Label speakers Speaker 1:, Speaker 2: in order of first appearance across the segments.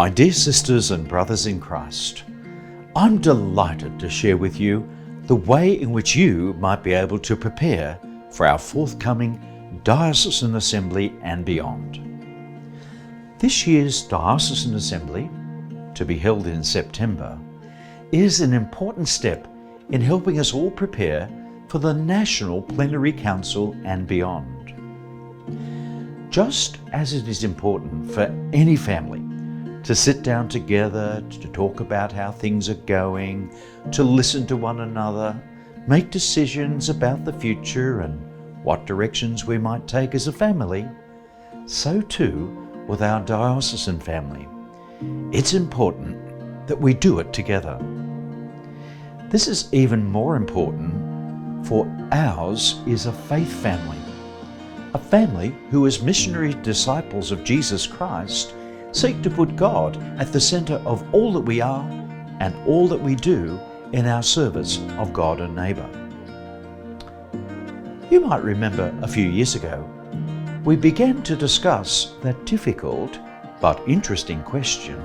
Speaker 1: My dear sisters and brothers in Christ, I'm delighted to share with you the way in which you might be able to prepare for our forthcoming Diocesan Assembly and beyond. This year's Diocesan Assembly, to be held in September, is an important step in helping us all prepare for the National Plenary Council and beyond. Just as it is important for any family to sit down together, to talk about how things are going, to listen to one another, make decisions about the future and what directions we might take as a family, so too with our diocesan family. It's important that we do it together. This is even more important, for ours is a faith family, a family who, as missionary disciples of Jesus Christ, seek to put God at the centre of all that we are and all that we do in our service of God and neighbour. You might remember a few years ago, we began to discuss that difficult but interesting question: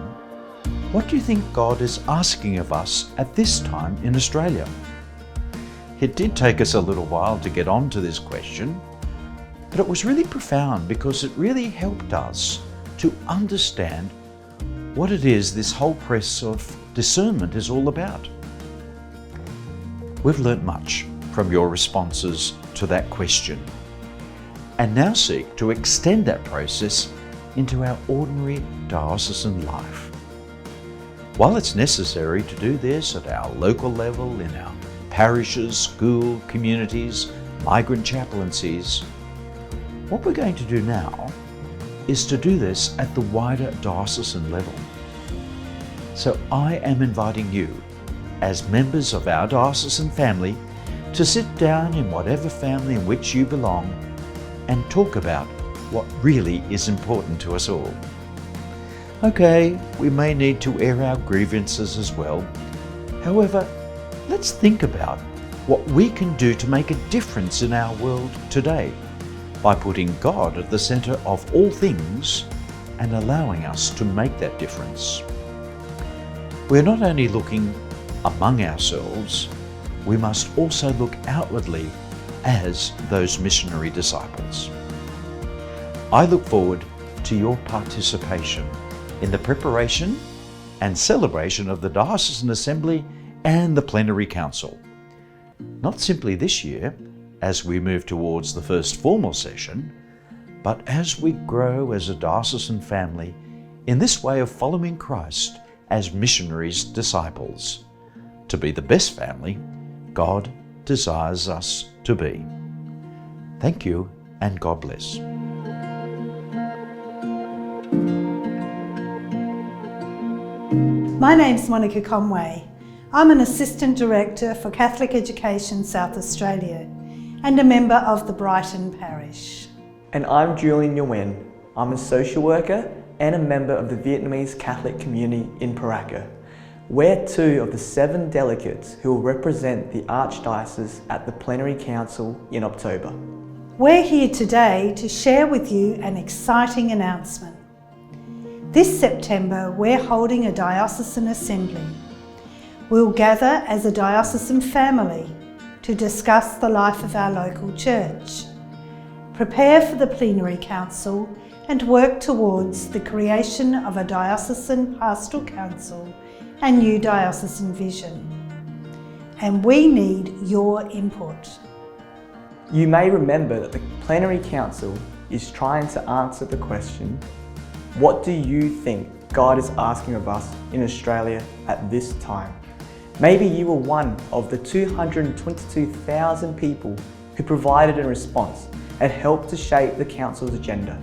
Speaker 1: what do you think God is asking of us at this time in Australia? It did take us a little while to get on to this question, but it was really profound because it really helped us to understand what it is this whole press of discernment is all about. We've learnt much from your responses to that question, and now seek to extend that process into our ordinary diocesan life. While it's necessary to do this at our local level, in our parishes, school, communities, migrant chaplaincies, what we're going to do now is to do this at the wider diocesan level. So I am inviting you, as members of our diocesan family, to sit down in whatever family in which you belong and talk about what really is important to us all. Okay, we may need to air our grievances as well. However, let's think about what we can do to make a difference in our world today by putting God at the centre of all things and allowing us to make that difference. We're not only looking among ourselves, we must also look outwardly as those missionary disciples. I look forward to your participation in the preparation and celebration of the Diocesan Assembly and the Plenary Council. Not simply this year, as we move towards the first formal session, but as we grow as a diocesan family in this way of following Christ as missionaries, disciples, to be the best family God desires us to be. Thank you, and God bless.
Speaker 2: My name's Monica Conway. I'm an Assistant Director for Catholic Education South Australia and a member of the Brighton Parish.
Speaker 3: And I'm Julian Nguyen. I'm a social worker and a member of the Vietnamese Catholic community in Paracca. We're two of the 7 delegates who will represent the Archdiocese at the Plenary Council in October.
Speaker 2: We're here today to share with you an exciting announcement. This September, we're holding a Diocesan Assembly. We'll gather as a diocesan family to discuss the life of our local church, prepare for the Plenary Council, and work towards the creation of a Diocesan Pastoral Council and new diocesan vision. And we need your input.
Speaker 3: You may remember that the Plenary Council is trying to answer the question, what do you think God is asking of us in Australia at this time? Maybe you were one of the 222,000 people who provided a response and helped to shape the Council's agenda.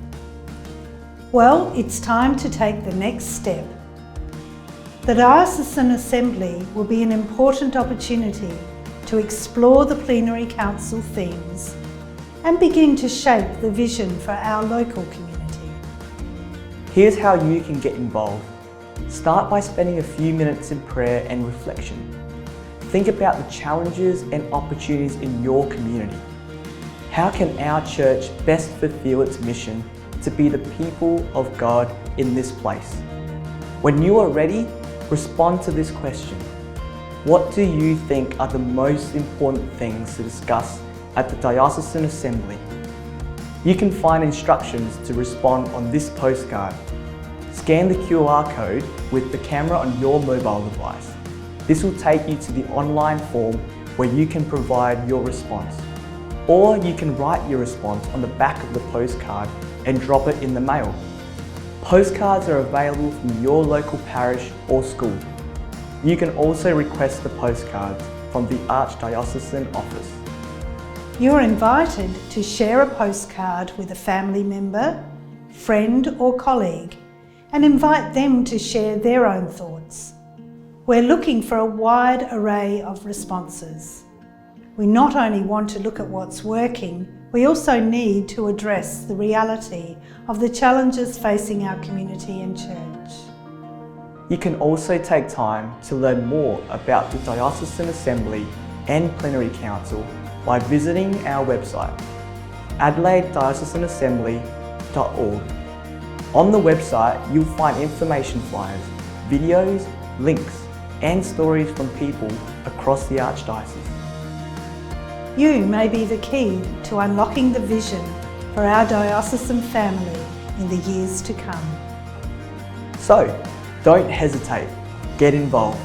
Speaker 2: Well, it's time to take the next step. The Diocesan Assembly will be an important opportunity to explore the Plenary Council themes and begin to shape the vision for our local community.
Speaker 3: Here's how you can get involved. Start by spending a few minutes in prayer and reflection. Think about the challenges and opportunities in your community. How can our church best fulfill its mission to be the people of God in this place? When you are ready, respond to this question. What do you think are the most important things to discuss at the Diocesan Assembly? You can find instructions to respond on this postcard. Scan the QR code with the camera on your mobile device. This will take you to the online form where you can provide your response. Or you can write your response on the back of the postcard and drop it in the mail. Postcards are available from your local parish or school. You can also request the postcards from the Archdiocesan office.
Speaker 2: You're invited to share a postcard with a family member, friend or colleague and invite them to share their own thoughts. We're looking for a wide array of responses. We not only want to look at what's working, we also need to address the reality of the challenges facing our community and church.
Speaker 3: You can also take time to learn more about the Diocesan Assembly and Plenary Council by visiting our website, adelaidediocesaanassembly.org. On the website, you'll find information flyers, videos, links, and stories from people across the Archdiocese.
Speaker 2: You may be the key to unlocking the vision for our diocesan family in the years to come.
Speaker 3: So, don't hesitate, get involved.